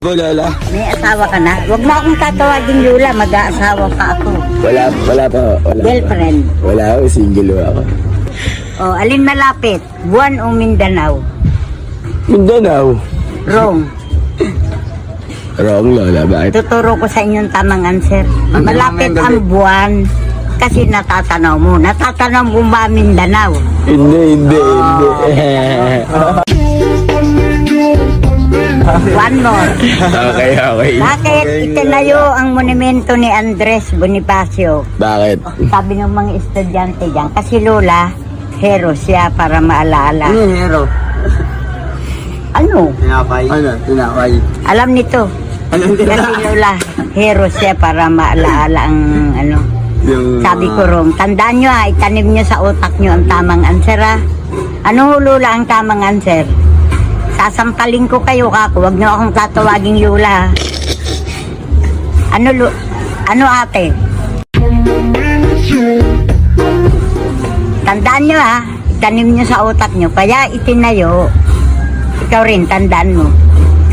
Lola? May asawa ka na? Huwag mo akong tatawagin Lola, mag-aasawa pa ako. Wala pa. Wala Girlfriend. Pa. Wala ako, single ako. O, alin malapit? Buwan o Mindanao? Mindanao. Wrong. Wrong, Lola. Bakit? Tuturo ko sa inyong tamang answer. Malapit ang buwan. Kasi natatanaw mo. Natatanaw mo ba Mindanao? Hindi. One more. Okay. Bakit itinayo ang monumento ni Andres Bonifacio? Bakit? Sabi ng mga estudyante dyan, kasi Lola, hero siya para maalaala. Ano yung hero? Ano? Tinapay. Ano? Tinapay. Alam nito. Kasi Lola, hero siya para maalaala ang ano. Yung, Sabi ko Rong, tandaan nyo itanim nyo sa utak nyo ang tamang answer Ano ho Lola ang tamang answer? Sasampaling ko kayo kako, wag nyo akong tatawaging Lola. Ano ate? Tandaan nyo itanim nyo sa utak nyo, kaya itinayo. Ikaw rin, tandaan mo.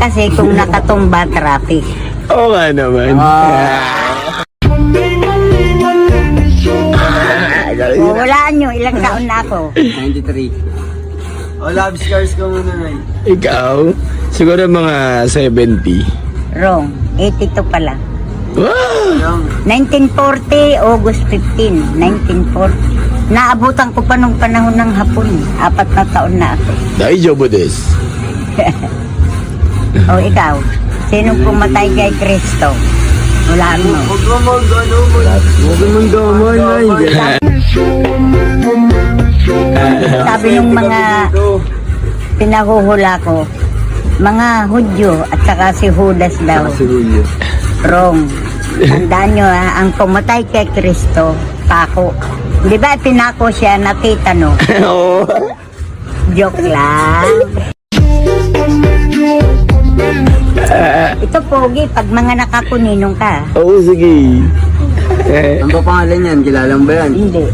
Kasi kung nakatumba traffic. Oo nga naman. Walaan nyo, ilang taon na ako. 93. Oh, love scars ko muna na. Ikaw? Siguro mga 70. Wrong, 82 pala. Wow! 1940, August 15, 1940. Naabutan ko pa nung panahon ng Hapon. 4 na taon na ako. Daijobu desu. O ikaw, sinong pumatay kay Kristo? Wala mo. Huwag mo mag-ano mo. Huwag mo mag-gamon. Sabi ng mga pinahuhula ko, mga Hudyo at saka si Judas daw. Si Julio. Wrong. Tandaan nyo ang pumatay kay Kristo, pako. Di ba pinako siya na titano? Oo. Joke lang. Ito pogi, pag mga nakakuninong ka. Oo, sige. Ano ba pangalan yan? Kilala mo ba yan? Hindi.